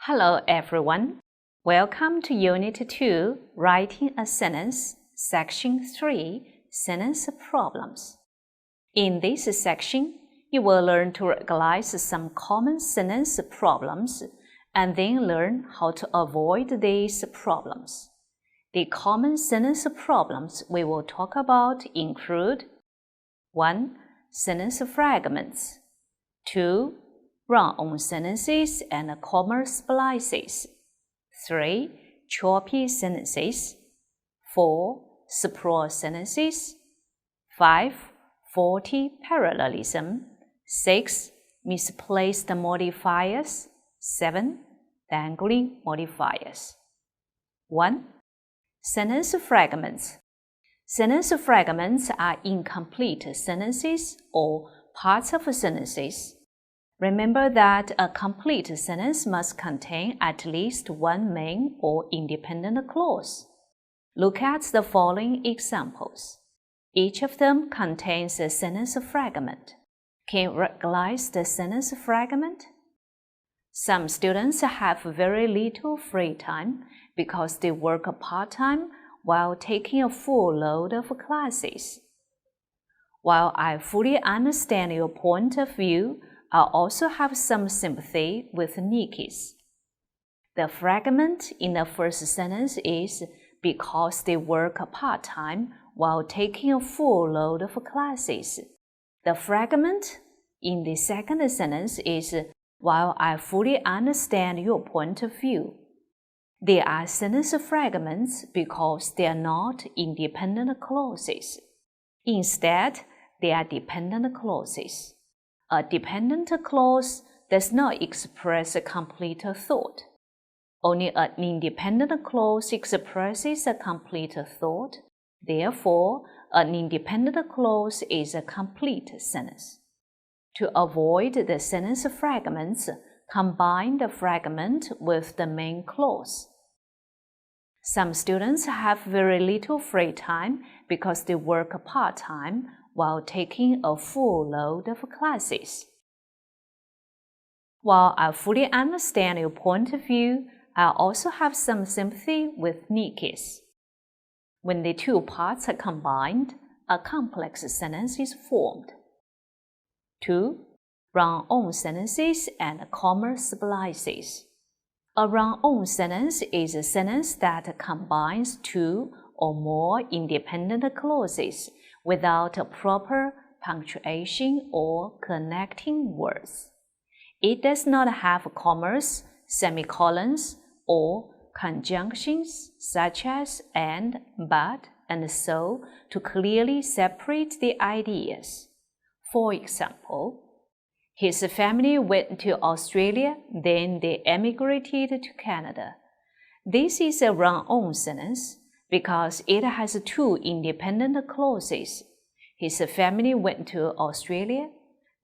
Hello everyone. Welcome to Unit 2, Writing a Sentence, Section 3, Sentence Problems. In this section, you will learn to recognize some common sentence problems and then learn how to avoid these problems. The common sentence problems we will talk about include 1. Sentence fragments 2. Run-on sentences and comma splices 3. Choppy sentences 4. Sprawl sentences 5. Faulty parallelism 6. Misplaced modifiers 7. Dangling modifiers 1. Sentence fragments. Sentence fragments are incomplete sentences or parts of sentences. Remember that a complete sentence must contain at least one main or independent clause. Look at the following examples. Each of them contains a sentence fragment. Can you recognize the sentence fragment? Some students have very little free time because they work part-time while taking a full load of classes. While I fully understand your point of view, I also have some sympathy with Nikki's. The fragment in the first sentence is because they work part-time while taking a full load of classes. The fragment in the second sentence is while I fully understand your point of view. They are sentence fragments because they are not independent clauses. Instead, they are dependent clauses. A dependent clause does not express a complete thought. Only an independent clause expresses a complete thought. Therefore, an independent clause is a complete sentence. To avoid the sentence fragments, combine the fragment with the main clause. Some students have very little free time because they work part-time while taking a full load of classes. While I fully understand your point of view, I also have some sympathy with Nikki's. When the two parts are combined, a complex sentence is formed. 2. Run-on sentences and comma splices. A run-on sentence is a sentence that combines two or more independent clauses without a proper punctuation or connecting words. It does not have commas, semicolons, or conjunctions such as and, but, and so to clearly separate the ideas. For example, his family went to Australia, then they emigrated to Canada. This is a run-on sentence because it has two independent clauses. His family went to Australia,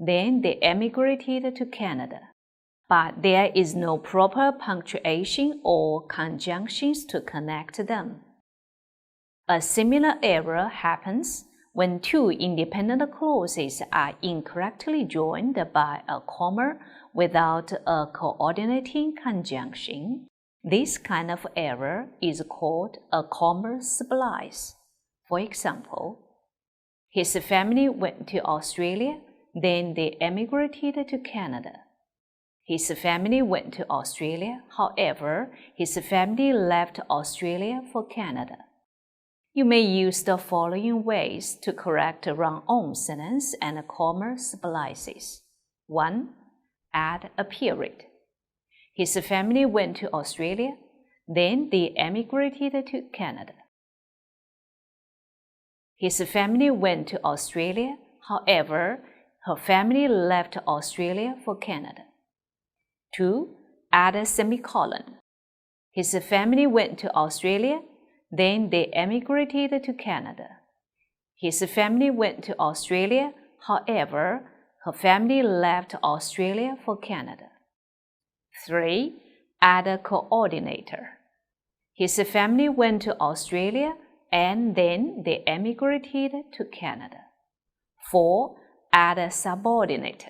then they emigrated to Canada. But there is no proper punctuation or conjunctions to connect them. A similar error happens when two independent clauses are incorrectly joined by a comma without a coordinating conjunction. This kind of error is called a comma splice. For example, his family went to Australia, then they emigrated to Canada. His family went to Australia, however, his family left Australia for Canada. You may use the following ways to correct a run-on sentence and comma splices. 1. Add a period. His family went to Australia, then they emigrated to Canada. His family went to Australia, however, her family left Australia for Canada. 2. Add a semicolon. His family went to Australia, then they emigrated to Canada. His family went to Australia, however, her family left Australia for Canada. 3. Add a coordinator. His family went to Australia and then they emigrated to Canada. 4. Add a subordinate.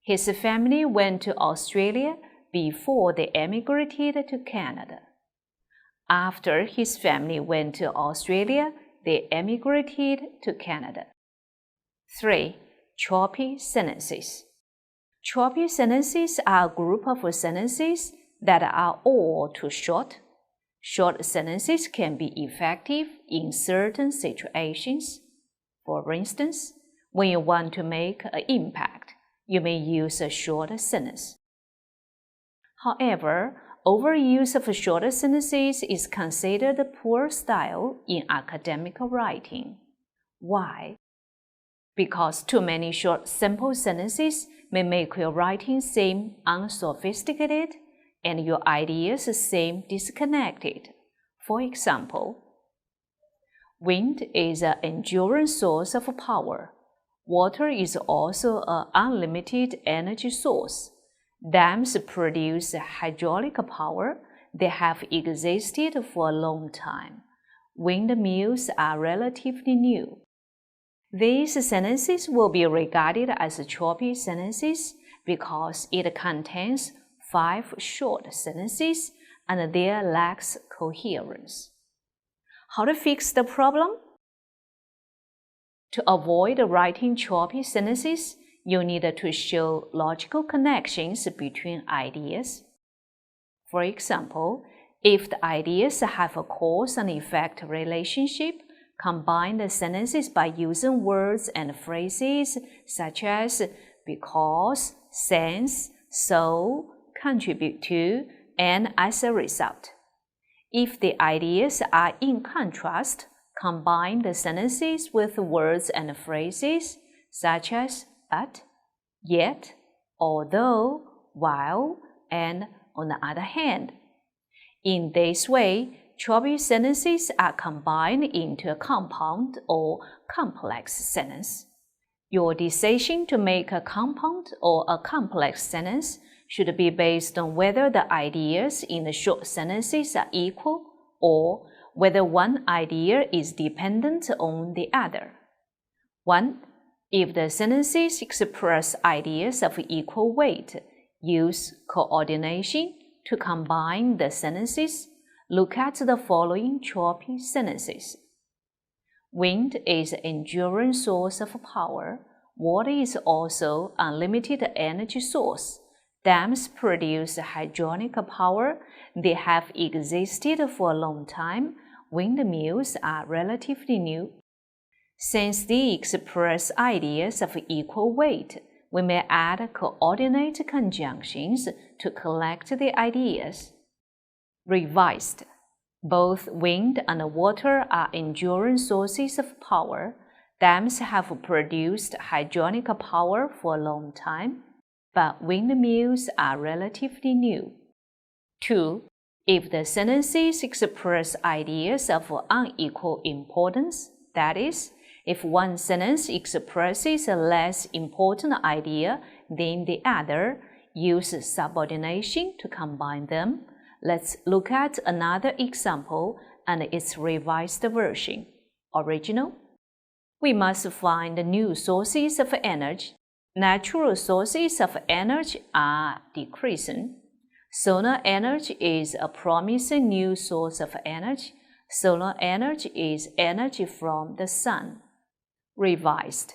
His family went to Australia, before they emigrated to Canada. After his family went to Australia, they emigrated to Canada. 3. Choppy sentences. Choppy sentences are a group of sentences that are all too short. Short sentences can be effective in certain situations. For instance, when you want to make an impact, you may use a short sentence. However, overuse of short sentences is considered poor style in academic writing. Why? Because too many short, simple sentences may make your writing seem unsophisticated and your ideas seem disconnected. For example, wind is an enduring source of power. Water is also an unlimited energy source. Dams produce hydraulic power. They have existed for a long time. Windmills are relatively new. These sentences will be regarded as choppy sentences because it contains 5 short sentences and there lacks coherence. How to fix the problem? To avoid writing choppy sentences, you need to show logical connections between ideas. For example, if the ideas have a cause and effect relationship, combine the sentences by using words and phrases such as because, since, so, contribute to, and as a result. If the ideas are in contrast, combine the sentences with words and phrases such as but, yet, although, while, and on the other hand. In this way, choppy sentences are combined into a compound or complex sentence. Your decision to make a compound or a complex sentence should be based on whether the ideas in the short sentences are equal or whether one idea is dependent on the other. 1. If the sentences express ideas of equal weight, use coordination to combine the sentences. Look at the following choppy sentences. Wind is an enduring source of power. Water is also an unlimited energy source. Dams produce hydraulic power. They have existed for a long time. Windmills are relatively new. Since they express ideas of equal weight, we may add coordinate conjunctions to collect the ideas. Revised. Both wind and water are enduring sources of power. Dams have produced hydraulic power for a long time, but windmills are relatively new. 2. If the sentences express ideas of unequal importance, that is, if one sentence expresses a less important idea than the other, use subordination to combine them. Let's look at another example and its revised version. Original. We must find new sources of energy. Natural sources of energy are decreasing. Solar energy is a promising new source of energy. Solar energy is energy from the sun. Revised.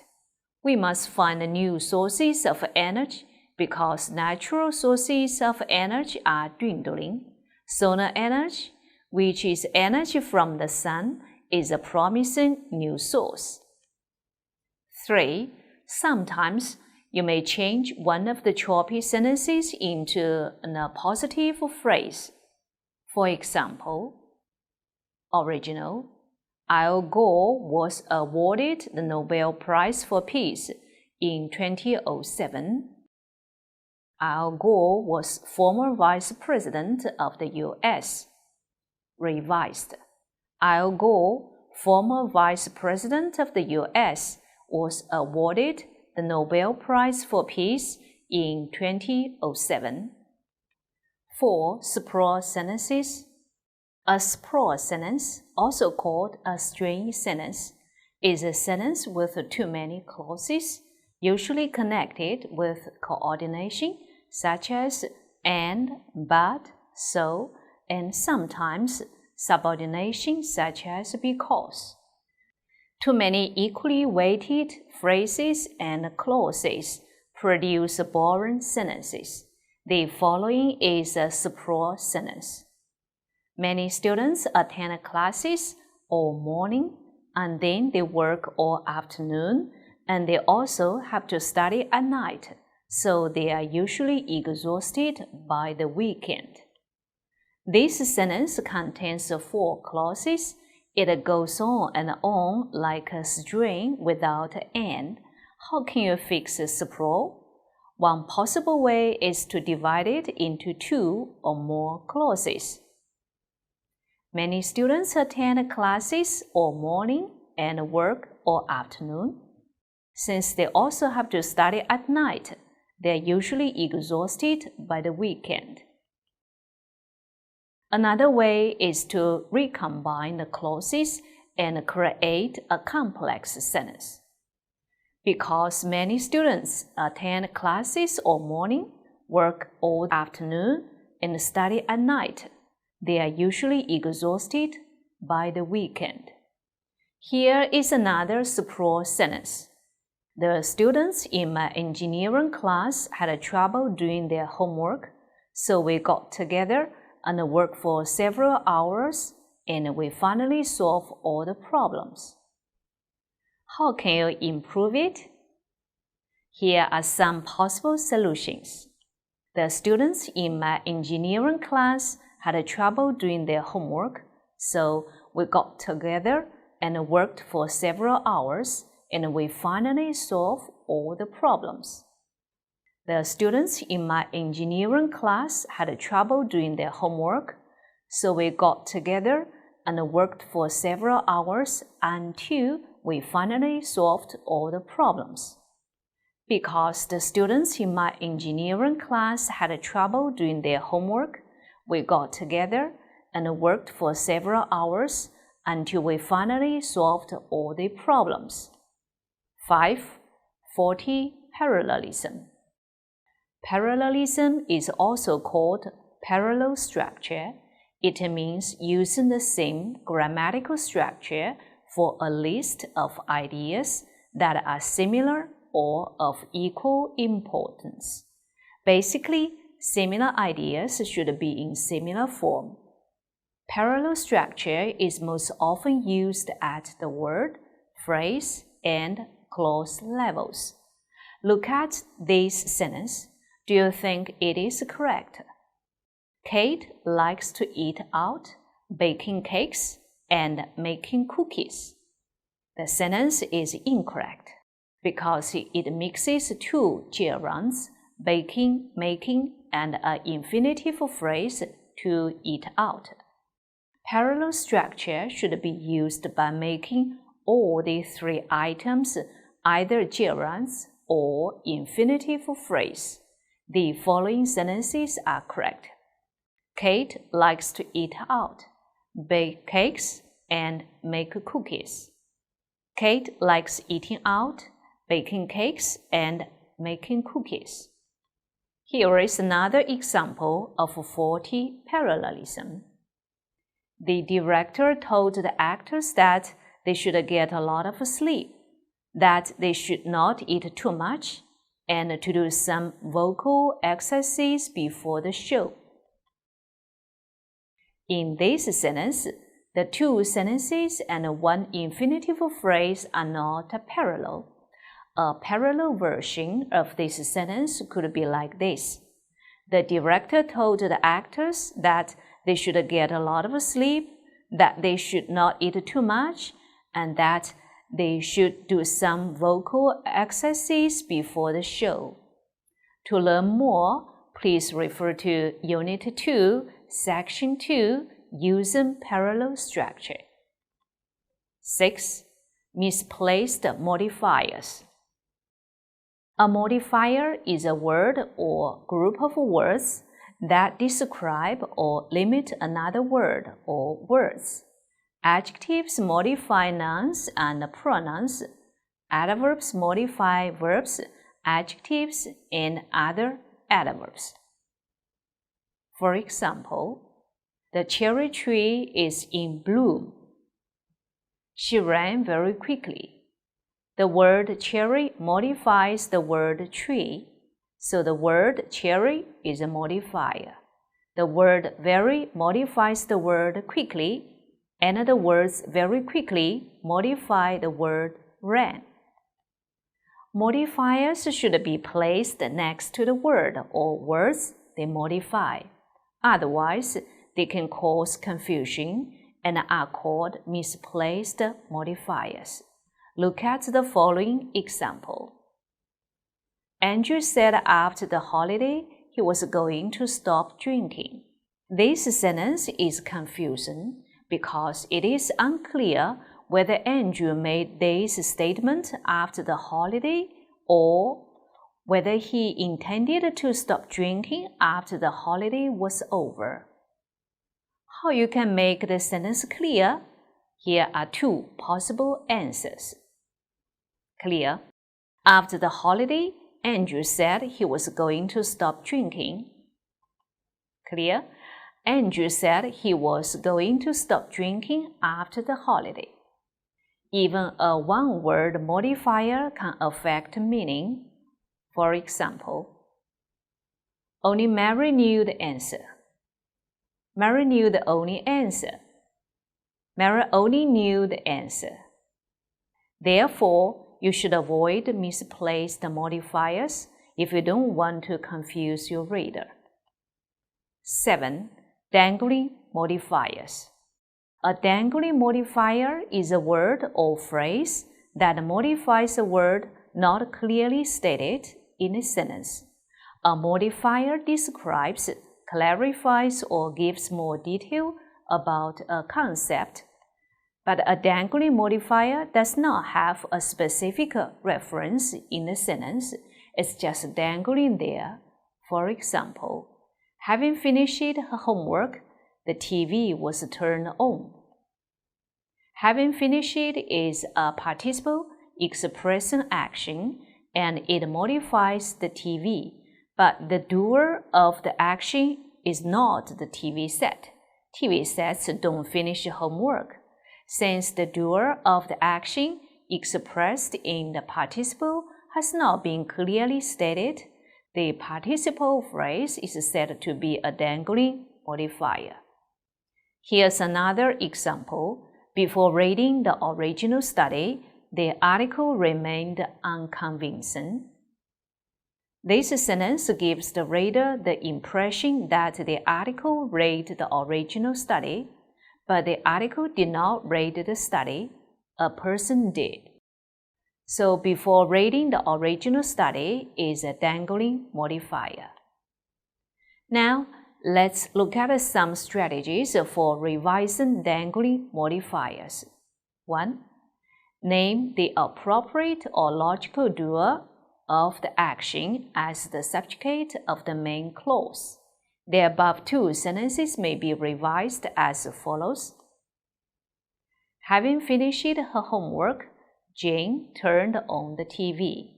We must find new sources of energy because natural sources of energy are dwindling. Solar energy, which is energy from the sun, is a promising new source. 3. Sometimes you may change one of the choppy sentences into a positive phrase. For example, original. Al Gore was awarded the Nobel Prize for Peace in 2007. Al Gore was former Vice President of the U.S. Revised. Al Gore, former Vice President of the U.S., was awarded the Nobel Prize for Peace in 2007. 4. Sprawl sentences. A sprawl sentence, also called a string sentence, is a sentence with too many clauses, usually connected with coordination, such as and, but, so, and sometimes subordination such as because. Too many equally weighted phrases and clauses produce boring sentences. The following is a surprise sentence. Many students attend classes all morning, and then they work all afternoon, and they also have to study at night, so they are usually exhausted by the weekend. This sentence contains 4 clauses. It goes on and on like a string without an end. How can you fix this problem? One possible way is to divide it into 2 or more clauses. Many students attend classes all morning and work all afternoon. Since they also have to study at night, they are usually exhausted by the weekend. Another way is to recombine the clauses and create a complex sentence. Because many students attend classes all morning, work all afternoon, and study at night, they are usually exhausted by the weekend. Here is another surprise sentence. The students in my engineering class had trouble doing their homework, so we got together and worked for several hours, and we finally solved all the problems. How can you improve it? Here are some possible solutions. The students in my engineering class had trouble doing their homework, so we got together and worked for several hours, and we finally solved all the problems. The students in my engineering class had trouble doing their homework, so we got together and worked for several hours until we finally solved all the problems. Because the students in my engineering class had trouble doing their homework, we got together and worked for several hours until we finally solved all the problems. 5. Faulty parallelism. Parallelism is also called parallel structure. It means using the same grammatical structure for a list of ideas that are similar or of equal importance. Basically, similar ideas should be in similar form. Parallel structure is most often used at the word, phrase, and clause levels. Look at this sentence. Do you think it is correct? Kate likes to eat out, baking cakes, and making cookies. The sentence is incorrect because it mixes 2 gerunds, baking, making, and an infinitive phrase to eat out. Parallel structure should be used by making all the 3 items either gerunds or infinitive phrase. The following sentences are correct. Kate likes to eat out, bake cakes, and make cookies. Kate likes eating out, baking cakes, and making cookies. Here is another example of faulty parallelism. The director told the actors that they should get a lot of sleep, that they should not eat too much, and to do some vocal exercises before the show. In this sentence, the 2 sentences and 1 infinitive phrase are not parallel. A parallel version of this sentence could be like this. The director told the actors that they should get a lot of sleep, that they should not eat too much, and that they should do some vocal exercises before the show. To learn more, please refer to Unit 2, Section 2, Using Parallel Structure. 6. Misplaced modifiers. A modifier is a word or group of words that describe or limit another word or words. Adjectives modify nouns and pronouns. Adverbs modify verbs, adjectives, and other adverbs. For example, the cherry tree is in bloom. She ran very quickly. The word cherry modifies the word tree, so the word cherry is a modifier. The word very modifies the word quickly, and the words very quickly modify the word ran. Modifiers should be placed next to the word or words they modify. Otherwise, they can cause confusion and are called misplaced modifiers. Look at the following example. Andrew said after the holiday he was going to stop drinking. This sentence is confusing because it is unclear whether Andrew made this statement after the holiday or whether he intended to stop drinking after the holiday was over. How you can make the sentence clear? Here are two possible answers. Clear. After the holiday, Andrew said he was going to stop drinking. Clear. Andrew said he was going to stop drinking after the holiday. Even a one-word modifier can affect meaning. For example, only Mary knew the answer. Mary knew the only answer. Mary only knew the answer. Therefore, you should avoid misplaced modifiers if you don't want to confuse your reader. 7. Dangling modifiers. A dangling modifier is a word or phrase that modifies a word not clearly stated in a sentence. A modifier describes, clarifies, or gives more detail about a concept, but a dangling modifier does not have a specific reference in the sentence. It's just dangling there. For example, having finished her homework, the TV was turned on. Having finished is a participle expressing action, and it modifies the TV, but the doer of the action is not the TV set. TV sets don't finish homework. Since the doer of the action expressed in the participle has not been clearly stated, the participle phrase is said to be a dangling modifier. Here's another example. Before reading the original study, the article remained unconvincing. This sentence gives the reader the impression that the article read the original study, but the article did not read the study. A person did. So before reading the original study is a dangling modifier. Now, let's look at some strategies for revising dangling modifiers. 1. Name the appropriate or logical doer of the action as the subject of the main clause. The above two sentences may be revised as follows. Having finished her homework, Jane turned on the TV.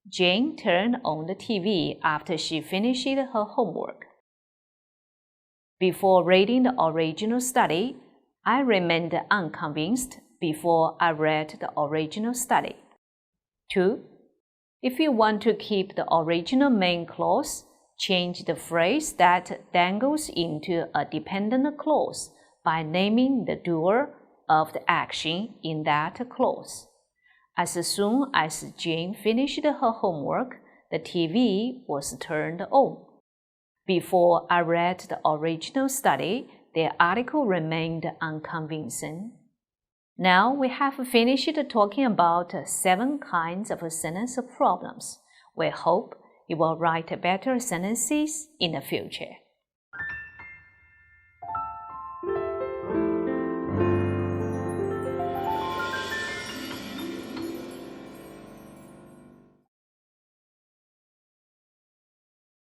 Jane turned on the TV after she finished her homework. Before reading the original study, I remained unconvinced before I read the original study. 2. If you want to keep the original main clause, change the phrase that dangles into a dependent clause by naming the doer of the action in that clause. As soon as Jane finished her homework, the TV was turned on. Before I read the original study, the article remained unconvincing. Now we have finished talking about 7 kinds of sentence problems. We hope you will write better sentences in the future.